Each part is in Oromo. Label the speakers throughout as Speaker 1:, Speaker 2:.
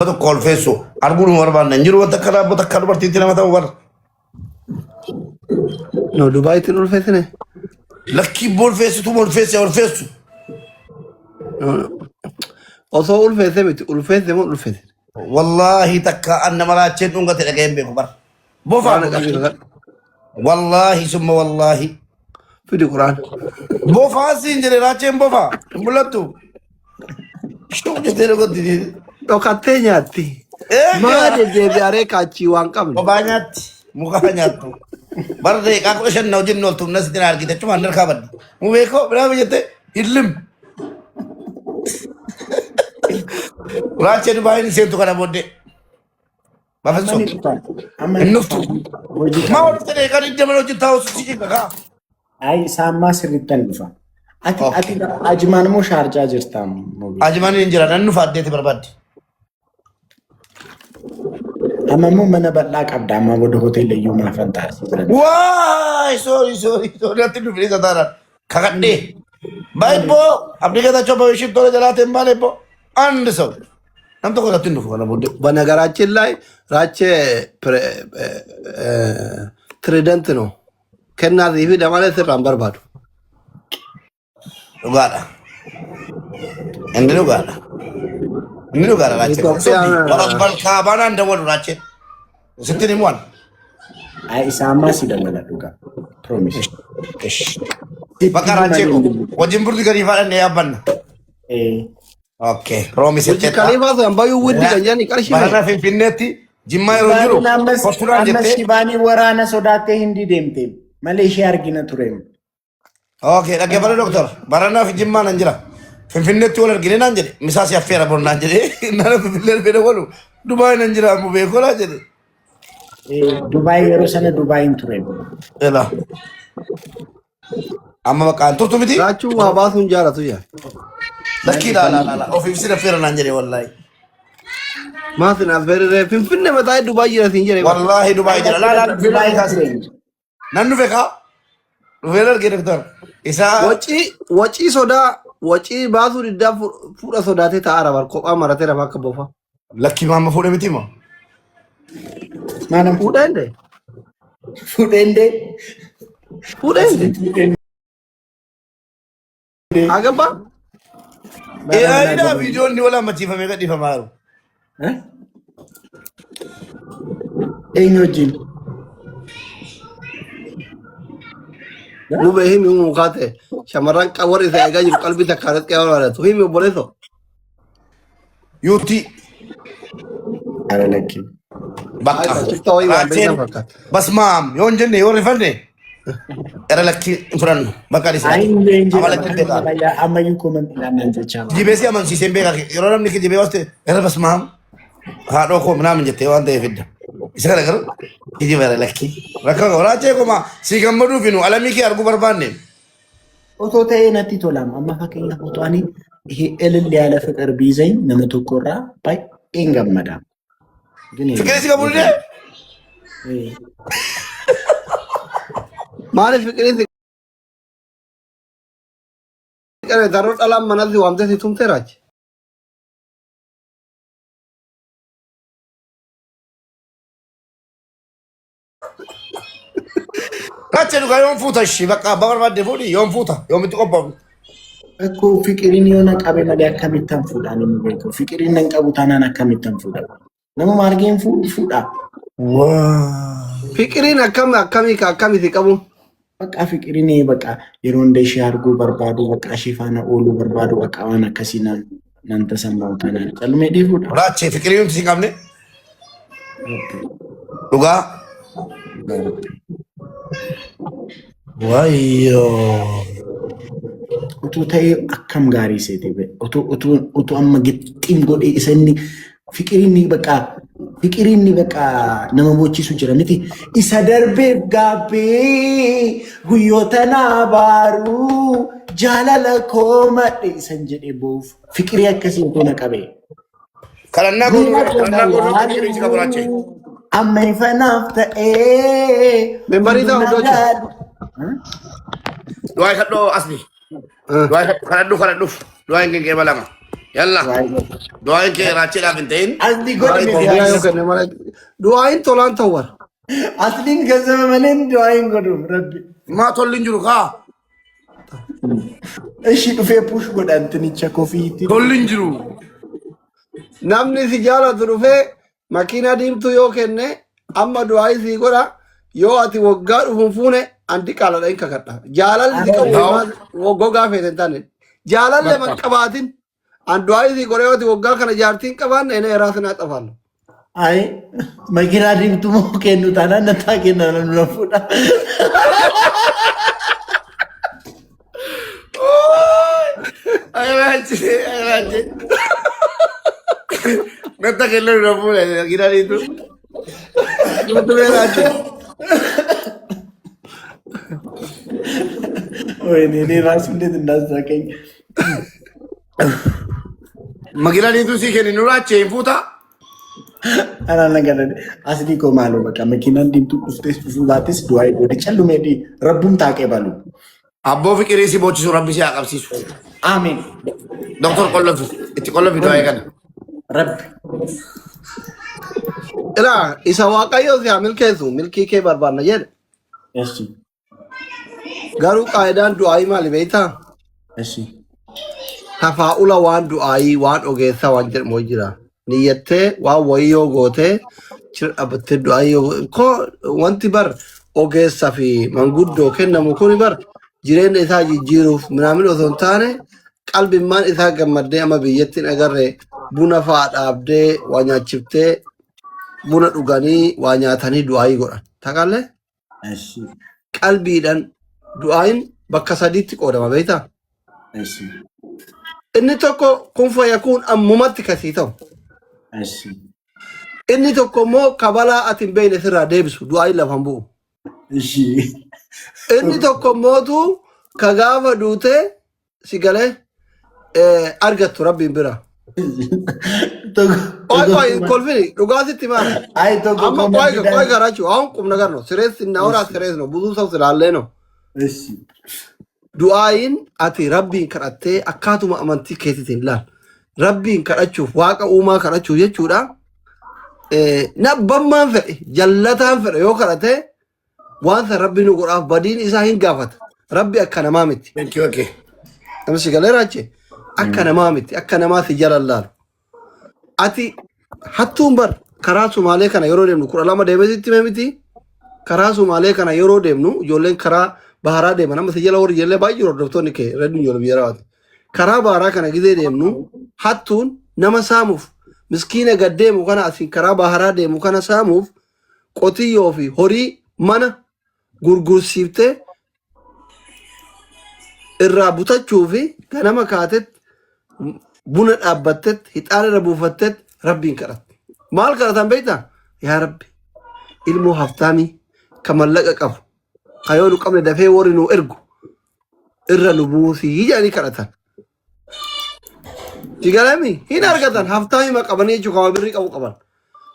Speaker 1: Kolfeessu arguun barbaanna hin jiru wanta akka dubartiitti nama ta'u bara.
Speaker 2: No Dubaayitti ulfeessine.
Speaker 1: Lakkii bolfeessitu olfeessu.
Speaker 2: Osoo ulfeesse miti ulfeesse moo ulfeesse.
Speaker 1: Wallaahi takka anna maraacheen dhungate dhaga'een beeku bara. Bofaa wallaahi summa wallaahi.
Speaker 2: Fidi Quraan.
Speaker 1: Bofaa siin jedhe raacheen bofaa mul'attu. Shuu jettee dhagotti.
Speaker 2: Dhokattee nyaatti. Maal deebi'aree kaachii waan qabne.
Speaker 1: Bobaa nyaatti. Mukaa nyaattu. Bara deeqaa kudha shan na wajjin ooltu nas itti argite cumaan harkaa baddi. Mu beekoo biraama jette hillim. Raachee Dubaayin seentu kana booddee. Bafasoo. Innuftu. Maa walitti deeqaa digdama hojii taa'u si jigga.
Speaker 3: Ay sama sirriittan dhufa. Ati ajimaan moo shaarjaa jirtaa?
Speaker 1: Ajimaan hin jira nan nufa addeeti barbaadde.
Speaker 3: Amammoo mana bal'aa qabda amma booda hoteela iyyuu mana fantaasii jiran.
Speaker 1: Waay sorry ati dhufee sataadhaan kakadhee. Baay'ee abdii keessa coba ishee tola jalaateen maal eebboo andi sau nam tokko irratti hin dhufu kana booddee.
Speaker 2: Banagaraachin laay raachee trident no kennaatii fi damalee sirraan barbaadu.
Speaker 1: Dhugaadha. Inni dhugaadha. Inni dhugaadha raachee. Balkaa baanaan dawalu raachee. Sittiin himuun.
Speaker 3: Ay sama si dabala dhugaa. Promise.
Speaker 1: Bakka raachee wajjin burdi gadi faadhan yaabbanna. Okay. Promise.
Speaker 2: Hojii kaleefaa san baay'ee widdi kan jedhani qarshii.
Speaker 1: Barana Finfinneetti jimmaa yeroo jiru. Kosturaan jettee.
Speaker 3: Amma Shibaanii waraana sodaattee hindi deemte. Malee ishee argina ture.
Speaker 1: Okay, dhagee bara doktor. Barana fi jimmaa nan jira. Finfinneetti wal argine naan jedhe. Misaa si affeera bor naan jedhe. Nana Finfinnee fedhe walu. Dubaay nan jira ammoo beekola jedhe.
Speaker 3: Dubaay yeroo sana Dubaayin ture.
Speaker 1: Ela. Amma maqaan turtu miti.
Speaker 2: Raachuu waa baasuun jaalatu yaa.
Speaker 1: Lakkii la. Ofiif si affeera naan jedhe wallahi.
Speaker 2: Maasin affeerree Finfinnee mataa Dubaay jira siin jedhe.
Speaker 1: Wallahi Dubaay jira. La
Speaker 3: Dubaay kaasee.
Speaker 1: Nan dhufe kaa. Dhufee argee doktor. Isaa.
Speaker 2: Wacii sodaa. Wacii baasuu diddaa fuudha sodaatee taa'aara bar kophaa maratee rafa akka bofa.
Speaker 1: Lakkii maamma fuudhe miti moo?
Speaker 3: Maanam
Speaker 2: Fuudha inde.
Speaker 3: Fuudha inde.
Speaker 2: Agabba.
Speaker 1: Ayida viidiyoon ni wala machiifamee gadhiifamaa jiru.
Speaker 3: Eenyu wajjin?
Speaker 2: Lube himi mukaate shamarran warri isa eegaa jiru qalbii takkaaratti qe'aa baratu himi obboleesso.
Speaker 1: Yuuti.
Speaker 3: Ara lakki.
Speaker 1: Bakka. Basmaam yoon jenne yoo rifanne. Era lakki furannu bakka dhiisa. Amala qilxeedhaan.
Speaker 3: Ammayyuu koomantii laannaan jechaa.
Speaker 1: Jibeessi amansiiseen beekaa yeroo namni jibee waste era basmaam haadhoo koo minaamin jettee waan ta'eef idda. Isa kana garuu jibee lakki. Rakka waraachee koma si gammaduu finu alamii kee arguu barbaanne.
Speaker 3: Otoo ta'ee natti tolama amma fakkeenyaaf otoo ani elillee yaala fiqir biizayin nama tokkorraa baay'een gammada.
Speaker 1: Fiqirii si qabullee?
Speaker 2: Maaliif fiqirii daroo dhalaan manatti waamtee si tumtee raachi.
Speaker 1: Raachee dhugaa yoon fuuta ishii bakka abbaa barbaadde fuudhi yoon fuuta yoomitti qophaa'u.
Speaker 3: Akkoo fiqiriin yoo na qabe malee akkamittan fuudhaan hin beeku. Fiqiriin nan qabu taanaan akkamittan fuudha. Nama maargeen fuudha.
Speaker 2: Fiqiriin akkamii qabu.
Speaker 3: Bakka fiqiriin bakka yeroo hunda ishee arguu barbaadu bakka ishee faana ooluu barbaadu bakka waan akkasii nan tasamma'u taanaan calmee dhiifuudha.
Speaker 1: Raachee fiqirii nuti si qabne. Dhugaa. Wayyoo.
Speaker 3: Utuu ta'ee akkam gaarii seete utuu amma gixxiin godhee isa inni fiqiriin bakka nama bochiisu jira miti isa darbeef gaabbee guyyoota naa baaruu jaalala koo madhe isan jedhee boof fiqirii akkasii utuu na qabee.
Speaker 1: Kadhannaa godhuu si qabu raachee.
Speaker 3: Amma ifanaaf ta'ee.
Speaker 2: Membarii ta'uu dhooti.
Speaker 1: Du'aa kadhoo asni. Du'aa kadhadhuuf. Du'aa hin gengee balama. يلا دعائك راتشي لا بنتين
Speaker 3: Asli godhame
Speaker 2: Kofiyaa yoo kenne malee du'aayin tolaan ta'uwar.
Speaker 3: asliin gazzaba malee du'aa hin godhu rabbi.
Speaker 1: ما تولين جروكا
Speaker 3: Ishi dhufee push godhan tinicha kofiitti.
Speaker 1: تولين جرو
Speaker 2: Namni si jaalatu dhufee makiina diimtuu yoo kenne amma du'aayi sii godha yoo ati waggaa dhufuun fuune anti qaaladha hin kakadha. Jaalalli si qabu gogaa feete hin taane. Jaalalle man qabaatin an du'aayi sii godha yoo ati waggaa kana jaartiin qabaanne ina eraa sinaa xafaanna.
Speaker 3: Ay makiinaa diimtuu moo kennu taanaan nataa kennan nu fuudha.
Speaker 1: اي راجي نتا كيلو رفول كده دي تو راجي
Speaker 3: Ini rasulnya tindas saking.
Speaker 1: Magila ni tu sih kini nura cemputa.
Speaker 3: Anak negara asli ko malu bakal makinan dim tu ustes batis dua itu dicalu medi rebum tak balu.
Speaker 1: Abbo fikir si bocah surab bisa akap sisu.
Speaker 3: Amin.
Speaker 1: Dokter kalau video kan.
Speaker 3: Rab.
Speaker 2: Ila isa waaqayyo si milkeessu milkii kee barbaanna jedhe.
Speaker 3: Yes.
Speaker 2: Garuu qaayidaan du'aayii maali beektaa?
Speaker 3: Yes.
Speaker 2: Tafaa'ula waan du'aayii waan ogeessaa waan jedhamu jira. Niyyattee waan wayyoo gootee cira dhaabbattee du'aayii ko wanti bar ogeessaa fi manguddoo kennamu kuni bar jireenya isaa jijjiiruuf minaamin osoo hin taane qalbimmaan isaa gammaddee ama biyyattiin agarre buna fa'aa dhaabdee waa nyaachiftee buna dhuganii waa nyaatanii du'aayii godhan. Takaallee
Speaker 3: Yes.
Speaker 2: qalbiidhaan du'aayin bakka sadiitti qoodama beektaa?
Speaker 3: Yes.
Speaker 2: Inni tokko kun fayyakuun ammumatti kasii ta'u.
Speaker 3: Yes.
Speaker 2: Inni tokko immoo kabalaa ati hin beekne sirraa deebisu du'aayin lafan bu'u.
Speaker 3: Yes.
Speaker 2: Inni tokko immootu ka gaafa duutee si galee argattu rabbiin bira. Qoy kolfini dhugaasitti maali?
Speaker 3: Ay toko
Speaker 2: Amma qoy garaachuu waan qubna garno sireessi na horaa sirees no buduu sa'u silaallee no.
Speaker 3: Yes.
Speaker 2: Du'aayin ati rabbiin kadhattee akkaatuma amantii keetiitiin laal. Rabbiin kadhachuuf waaqa uumaa kadhachuuf jechuudha. Nabbammaan fedhe jallataan fedhe yoo kadhatee waan san rabbi nu godhaaf badiin isaa hin gaafata. Rabbi akka namaa miti.
Speaker 1: Okay.
Speaker 2: Namni galee raachee akka namaa miti akka namaa si jala laalu. Ati hattuun bar karaa Sumaalee kana yeroo deemnu 12 deemeesitti mee miti? Karaa Sumaalee kana yeroo deemnu ijoolleen karaa baharaa deeman amma si jala warri ijoollee baay'ee hordoftoonni kee redduu ijoollee biyya rawaati. Karaa baharaa kana gizee deemnu hattuun nama saamuuf miskiina gad deemu kana asiin karaa baharaa deemu kana saamuuf qotiyyoo fi horii mana gurgursiiftee irraa butachuu fi ganama kaatetti buna dhaabbattetti hixaan irra buufattetti rabbiin kadhatte. Maal kadhatan beektaa? Yaa Rabbi ilmoo haftaamii ka mallaqa qabu ka yoo nu qabne dafee warri nu ergu irra nu buusii jedhanii kadhatan. Sigalami hin argatan haftaamii ma qabanii jechuu kama birrii qabu qaban.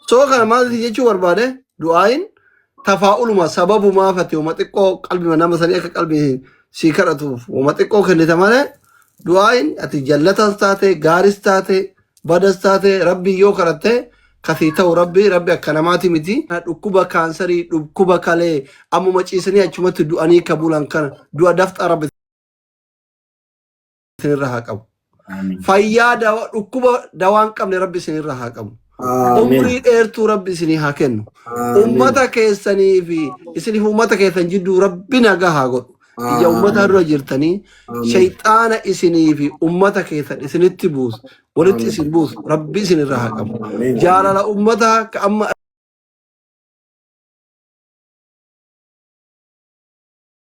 Speaker 2: Soo kana maal jechuu barbaade du'aayin tafaa'uluma sababumaa fate uma xiqqoo qalbii nama sanii akka qalbii sii kadhatuuf uma xiqqoo kennite malee du'aayin ati jallatas taate gaaris taate badas taate rabbii yoo kadhatte kasii ta'u rabbi akka namaati miti. Dhukkuba kaansarii dhukkuba kalee ammuma ciisanii achumatti du'anii kabulan kana du'a dafxa rabbi sinirra haa qabu. Fayyaa dhukkuba dawaan qabne rabbi sinirra haa qabu. Umrii dheertuu rabbi isinii haa kennu. Ummata keessanii fi isiniif ummata keessan jidduu rabbi nagaa haa godhu. Ija ummata dura jirtanii shayxaana isinii fi ummata keessan isinitti buusu walitti isin buusu rabbi isinirra haa qabu. Jaalala ummata ka amma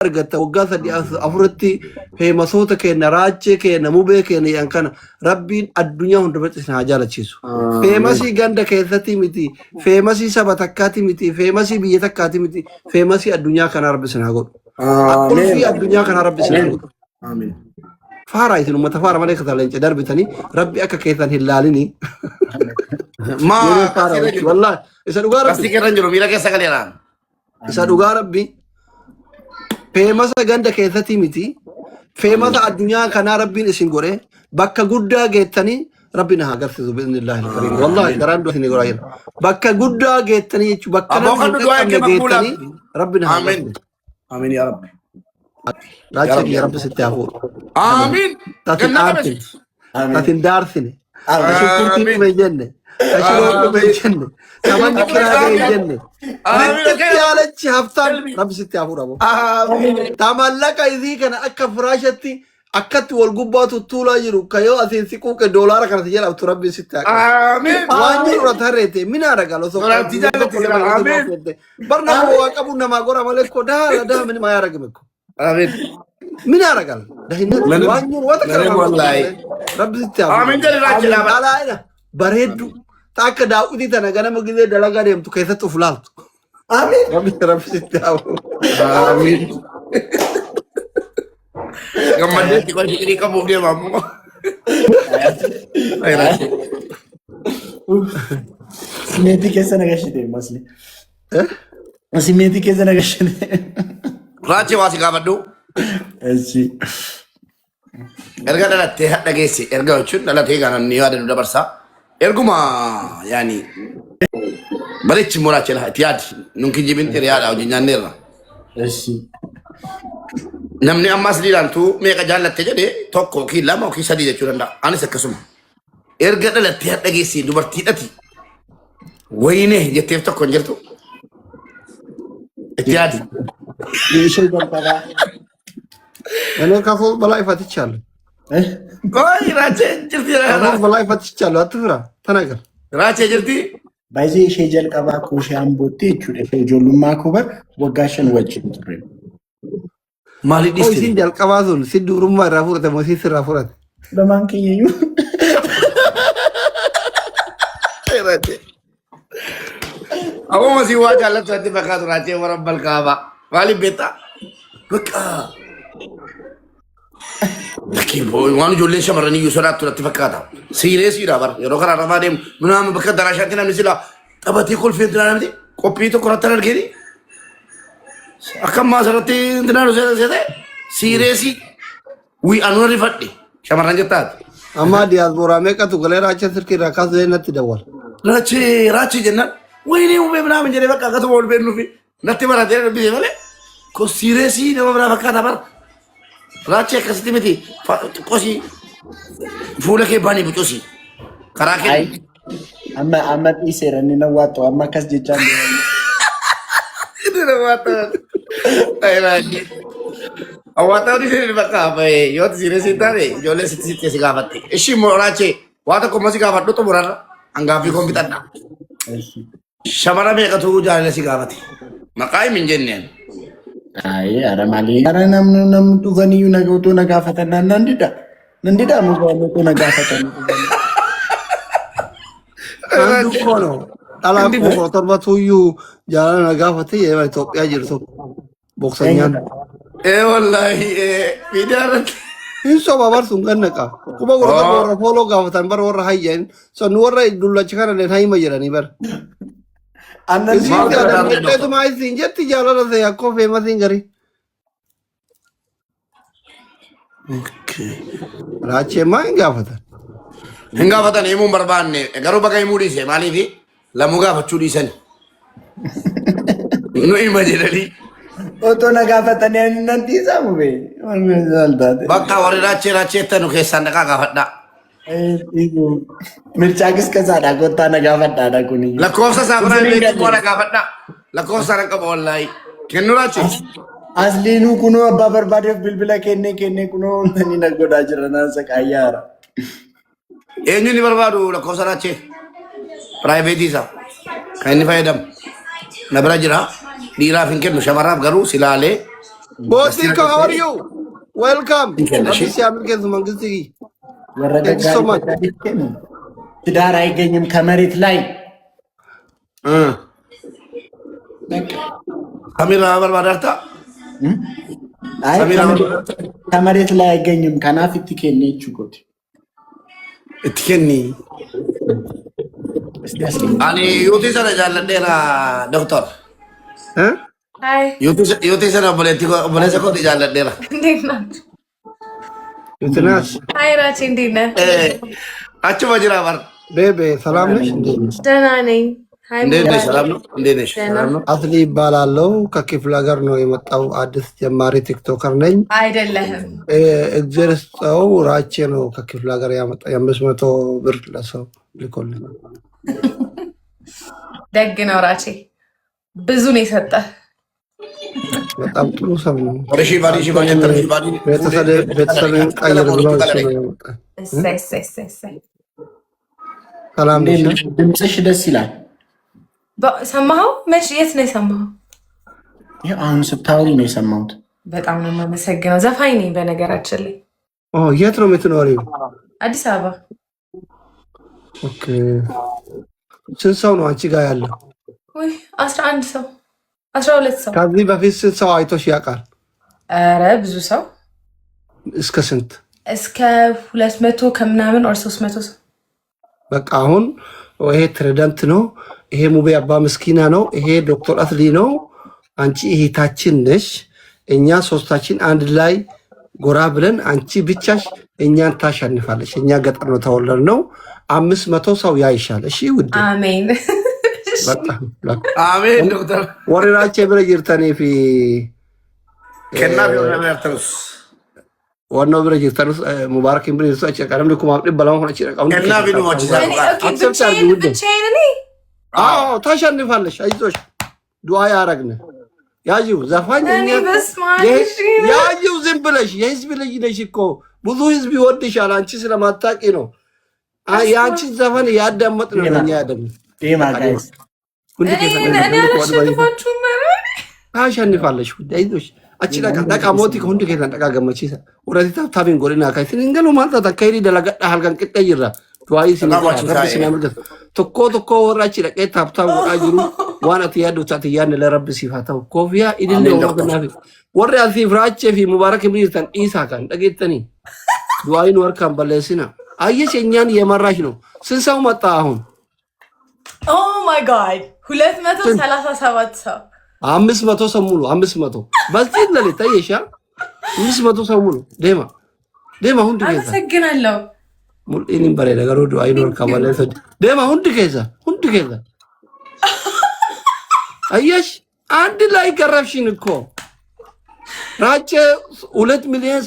Speaker 2: argatta waggaa 3-4tti feemasoota keenya raachee keenya mubee keenya yan kana rabbiin addunyaa hundarratti isin haa jaalachiisu. Feemasii ganda keessatti miti, feemasii saba takkaati miti, feemasii biyya takkaati miti, feemasii addunyaa kanaa rabbi isin haa godhu. Ulfii addunyaa kanaa rabbi isin haa godhu. Faaraa isin uummata faara malee kataa leenca darbitanii rabbi akka keessan hin laalini. Wallaahi isa dhugaa rabbi.
Speaker 1: Pasti kira jiru miira keessa galeeraan.
Speaker 2: Isa dhugaa rabbi. Feemasa ganda keessatti miti. Feemasa addunyaa kanaa rabbiin isin godhe bakka guddaa geettanii ربنا هاقرسيسو بإذن الله الكريم والله قران دوحي نقول عجل بكا قدا جيتني يجو بكا
Speaker 1: أبو خد دعائك مقبولة.
Speaker 2: ربنا
Speaker 1: آمين
Speaker 2: هاقرسيسو
Speaker 1: آمين يا رب
Speaker 2: راجل يا رب ستي أفور
Speaker 1: آمين
Speaker 2: تاتين
Speaker 1: جنة
Speaker 2: آمتن
Speaker 1: بس.
Speaker 2: تاتين دارثني
Speaker 3: آمين.
Speaker 2: تشوفون من جنة تشوفون من جنة تمن كرا من جنة
Speaker 1: آمين.
Speaker 2: تالتش هفتان رب ستي أفور أبو تملك إذي كان أكا فراشتي أكت والقبات الطولة جرو كيو أثين سيكو كدولار كانت تجيل أو تربي ستة
Speaker 1: آمين
Speaker 2: وانجر رتهرتي من أرجع سو
Speaker 1: ولا تجارة آمين.
Speaker 2: برنا هو أكبر نما قرا ملك ده من ما يرجع منكم
Speaker 1: آمين
Speaker 2: من أرجع ده هنا وانجر وتكلم
Speaker 1: والله.
Speaker 2: رب ستة
Speaker 1: آمين جل راجل
Speaker 2: على هنا بريدو تاك داودي تناغنا مجد دلقا ديم تو كيسة تفلالت
Speaker 3: آمين.
Speaker 2: رب ستة
Speaker 1: آمين gammadde ti quasi di kamu dia mamu ay rachi
Speaker 3: Simenti keessa nagashite masli.
Speaker 2: Eh?
Speaker 3: Simenti keessa nagashite.
Speaker 1: rachi wasi gabaddu
Speaker 3: Echi.
Speaker 1: erga dalatte hadda geesse erga uchun dalatte ganan ni wada dabarsa erguma yani barichi morache la tiyadi nunki jibin teriada ujinyanira
Speaker 3: Echi.
Speaker 1: namni ammas dilantu meeqa jaalatte jedhe tokko ki lama ki sadi jechuu danda'a anis akkasuma erga dalatte hadda geesse dubartiidhati wayne jetteef tokko hin jirtu tiyadi
Speaker 3: Ishee jalqaba.
Speaker 2: أنا كفول بلاي فاتيشال
Speaker 1: Koi rache jirti
Speaker 2: كفول بلاي فاتيشال أتفرا تناقل
Speaker 1: rache jirti
Speaker 3: Baay'ee ishee jalqabaa kuushee ambootti jechuudha. Ishee ijoollummaa kuba waggaa 5 wajjin ture.
Speaker 1: maali
Speaker 2: أو
Speaker 1: dhiiste
Speaker 2: سين جال كوازون سين دورما رافورة تموسيس رافورة
Speaker 3: Lamaan kiyyayyuu.
Speaker 1: Aku masih wajah lah tuh bakal race orang balkaba. Kali beta. Beka. Laki boy, wanu julen shamarani yusurat tuh fakata. Serius ira bar. Yoro karena apa dem? Menama beka darashatina misila. Abati kul fi entrar nanti. Kopi itu kurang tenar gini. Akam masarati entrar usah. Serius sih. Wi anu rifati. Shamaran jetat.
Speaker 2: أما دياسبورا ميكا تقولي راجع سركي راكاز زينة تدور
Speaker 1: Race jenna. Wini ube menama jadi beka kata mau benu fi. Nanti mana dia lebih mana? Kau serius sih nama berapa kata bar? Race kasih timiti. Kau sih. Full ke bani butuh Karake.
Speaker 3: Ay. Amma dhiiseera inni na waatu amma akkas jechaan
Speaker 1: Itu nama tuh. Ayo lagi. Awak tahu di sini bakal apa? Yo di sini sih tadi. Jualnya situ sih gawat. Isi mau race. Waktu kau masih gawat tuh murah. Anggapi komputer nak. Shamara mereka tuh jalan sih gawat. Makai minjennya.
Speaker 3: Ay, ara malee. Ara namni dhufaniyyuu naga utuu na gaafatan nandida mukaan utuu na gaafatan.
Speaker 2: Andu kono Ala ko torba tuyu jalan agafati ya Ethiopia jirtu boksanyan
Speaker 1: Wallahi bidaran.
Speaker 2: Inso babar sungan naka kuma goro goro follow gafatan bar warra hayyan so nuwarra idulla chikana den hayma jirani bar
Speaker 3: Annan
Speaker 2: itu mai sinjetti jalan se yakko famous ingari
Speaker 1: Okay.
Speaker 2: rache mai gafatan
Speaker 1: Hingga fatan imun barbanne. Garu bagai mudi sih mali fi. Lamuga facudi sen. Nu imajinali.
Speaker 3: utuu na gaafatan nanti saamu be.
Speaker 1: Bakka wari race tanu kesan dak gafadda.
Speaker 3: Itu mirchaagis kasaadha goottaa na gaafadhaadha kuni.
Speaker 1: Lakkoofsa sabra beeku kora gafadda. Lakkoofsa ran qaba wallahi. Kennu race.
Speaker 3: Asliinuu kunoo abbaa barbaadeef bilbila kennee kunoo inni na godhaa jira naan saqaayyaara.
Speaker 1: Eenyu ni barbaadu lakkoofsa race. Private isa. Kan inni fayyadam. Na bira jira. Dhiiraaf hin kennu shamaraaf garuu silaalee.
Speaker 2: Bossika, how are you? Welcome.
Speaker 1: Kenna shi.
Speaker 2: Abisi amilkees mangistigi.
Speaker 3: Warra
Speaker 2: Thank you so much.
Speaker 3: gaggaarii kennu. Tidaar አይገኝም ከመሬት ላይ
Speaker 1: Kamira barbaadarta.
Speaker 3: አይ
Speaker 1: Samira
Speaker 3: ከመሬት ላይ አይገኝም ከናፍ itti kennee jechuudha.
Speaker 1: itti kenni.
Speaker 3: Isti asli.
Speaker 1: Ani yuutii sana jaalladheera doktor.
Speaker 2: Huh?
Speaker 4: Hi.
Speaker 1: Yuutii sana obboleessa kooti jaalladheera.
Speaker 4: Dinner.
Speaker 2: Yutinas.
Speaker 4: Hi, Rachin dinner.
Speaker 1: አቹ ማጅራ ባር
Speaker 2: ቤቤ ሰላም ነሽ?
Speaker 4: ደህና ነኝ።
Speaker 1: እንዴት ነሽ? ሰላም ነው? እንዴት ነሽ? ሰላም ነው?
Speaker 2: አትሊ ይባላለው ከክፍለ ሀገር ነው የመጣው። አዲስ ጀማሪ ቲክቶከር ነኝ።
Speaker 4: አይደለህም።
Speaker 2: እግዜር ስጠው ራቼ ነው ከክፍለ ሀገር ያመጣ የ500 ብር ለሰው ልኮልኝ።
Speaker 4: ደግ ነው ራቼ፣ ብዙ ነው የሰጠህ።
Speaker 2: በጣም ጥሩ ሰው ነው።
Speaker 1: ወርሺ ባዲ
Speaker 2: ቤተሰብን ቀይር ብሎ ነው ያመጣ።
Speaker 4: እሰይ።
Speaker 2: ሰላም ነሽ?
Speaker 3: ድምፅሽ ደስ ይላል።
Speaker 4: ሰማኸው? መች የት ነው የሰማኸው?
Speaker 3: አሁን ስታወሪ ነው የሰማሁት።
Speaker 4: በጣም ነው የማመሰግነው። ዘፋኝ ነኝ በነገራችን ላይ።
Speaker 2: የት ነው የምትኖሪው?
Speaker 4: አዲስ አበባ።
Speaker 2: ኦኬ። ስንት ሰው ነው አንቺ ጋር ያለው?
Speaker 4: 11 ሰው 12 ሰው።
Speaker 2: ከዚህ በፊት ስንት ሰው አይቶሽ ያውቃል?
Speaker 4: ኧረ ብዙ ሰው።
Speaker 2: እስከ ስንት?
Speaker 4: እስከ 200 ከምናምን ኦር 300 ሰው።
Speaker 2: በቃ አሁን ይሄ ትሬደንት ነው፣ ይሄ ሙቤ አባ ምስኪና ነው፣ ይሄ ዶክተር አትሊ ነው፣ አንቺ እህታችን ነሽ። እኛ ሶስታችን አንድ ላይ ጎራ ብለን አንቺ ብቻሽ እኛን ታሸንፋለሽ። እኛ ገጠር ነው ተወለድ ነው። 500 ሰው ያይሻል። እሺ ውድ
Speaker 4: አሜን።
Speaker 1: አሜን። ዶክተር
Speaker 2: ወሬራቼ ብለ ጅርተኔ ፊ
Speaker 1: ከና ቢሆነርተስ
Speaker 2: ዋናው ብረ ጅርተንስ ሙባረክ ብረ ጅርተች ቀደም ልኩ ማብጥ በላው ሆነ ይችላል።
Speaker 1: ከና ቢሆነች
Speaker 2: ታሸንፋለሽ። አይዞሽ ዱዓ ያረግነ ያጂው ዘፋኝ ያጂው ዝም ብለሽ የህዝብ ልጅ ነሽ እኮ ብዙ ህዝብ ይወድሻል። አንቺ ስለማታቂ ነው። የአንቺ ዘፈን ያዳመጥ ነው ለኛ ያደም ታሸንፋለሽ። አይዞሽ አቺ ደቃ ሞቲ ከሁንድ ከታን ደቃ ገመቺ ወራቲ ታብታቢን ጎሪና ካይትን እንገሉ ማልታ ታካይሪ ደላገዳ ሀልጋን ቅጠይራ ዱዓይ ሲናምርገት ቶኮ ወራቺ ደቄ ታብታብ ወቃጅሩ ዋናት ያዱታት ያን ለረብ ሲፋታው ኮፊያ ኢድል ነው በናፊ ወራ አልፊ ፍራቼ ፊ ሙባረክ ብሪተን ኢሳካን ደቄተኒ ዱዓይን ወርካን በለሲና አየሽ እኛን የመራሽ ነው። ስንት ሰው መጣ አሁን?
Speaker 4: ኦ ማይ ጋድ 237 ሰው
Speaker 2: 500 ሰው ሙሉ 500 በዚህ ለሊት ታየሻ 500 ሰው ሙሉ ደማ ሁንድ ከዛ
Speaker 4: አመሰግናለሁ።
Speaker 2: ሙሉ እኔም በላይ ነገር ወዶ አይኖር ካባለ ደማ ሁንድ ከዛ አየሽ አንድ ላይ ገረፍሽን እኮ ራቼ 2 ሚሊዮን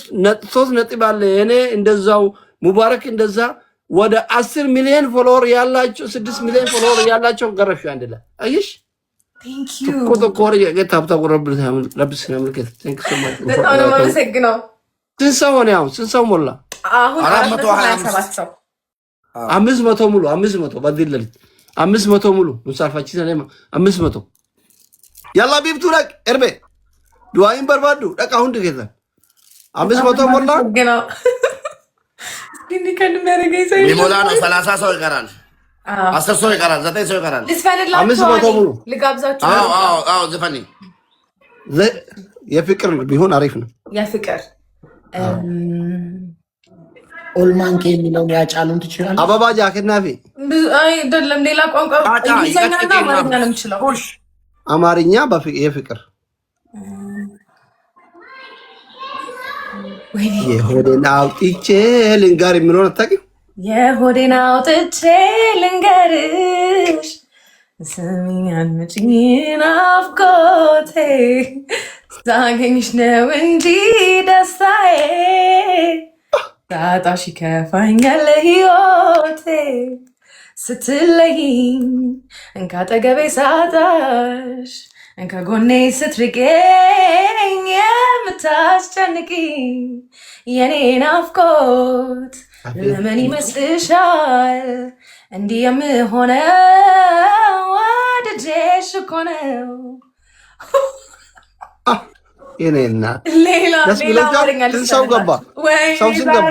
Speaker 2: 3 ነጥብ አለ። እኔ እንደዛው ሙባረክ እንደዛ ወደ 10 ሚሊዮን ፎሎወር ያላቸው 6 ሚሊዮን ፎሎወር ያላቸው ገረፍሽ አንድ ላይ አየሽ።
Speaker 4: ቴንክ ዩ
Speaker 2: ኮር የገታብታ ረብስ ነምልከት ቴንክ ሶ ማች።
Speaker 4: በጣም ነው የማመሰግነው።
Speaker 2: ስንት ሰው ሆነ አሁን? ስንት ሰው ሞላ?
Speaker 4: አሁን 427 ሰው
Speaker 2: 500 ሙሉ 500 በዚህ ለሊት 500 ሙሉ ሙሳፋቺ ሰለማ 500 ያላ ቢብቱ ረቅ ኤርቤ ዱዓይን በርባዱ ደቃ ሁንድ ከዛ 500 ሞላ
Speaker 4: ገና ግን ከንመረገይ ሰው
Speaker 1: ሊሞላ ነው። 30 ሰው ይቀራል። 10 ሰው ይቀራል። 9 ሰው ይቀራል።
Speaker 4: ልስፈልላችሁ
Speaker 2: 500 ሙሉ
Speaker 4: ልጋብዛችሁ።
Speaker 1: አዎ ዘፈኒ
Speaker 2: የፍቅር ቢሆን አሪፍ ነው።
Speaker 4: የፍቅር
Speaker 3: ኦልማንኬ የሚለውን ያጫሉን ትችላለህ።
Speaker 2: አበባ ጃከናፊ
Speaker 4: አይደለም ሌላ ቋንቋ እንግሊዝኛና አማርኛ ነው የምችለው።
Speaker 2: አማርኛ የፍቅር የሆዴን አውጥቼ ልንገር የሚለውን አታውቂም?
Speaker 4: የሆዴን አውጥቼ ልንገርሽ ስሚኝ አድምጪኝ ናፍቆቴ ሳገኝሽ ነው እንጂ ደስታዬ ሳጣሽ ይከፋኛል ሕይወቴ ስትለይኝ እንካጠገቤ ሳጣሽ ከጎኔ ስትርቄኝ የምታስጨንቂኝ የኔ ናፍቆት ለምን ይመስልሻል እንዲህ የምሆነው? ወድጄሽ እኮ ነው።
Speaker 2: የኔ እናት
Speaker 4: ሌላ
Speaker 2: ሰው ገባ። ሰው ስንገባ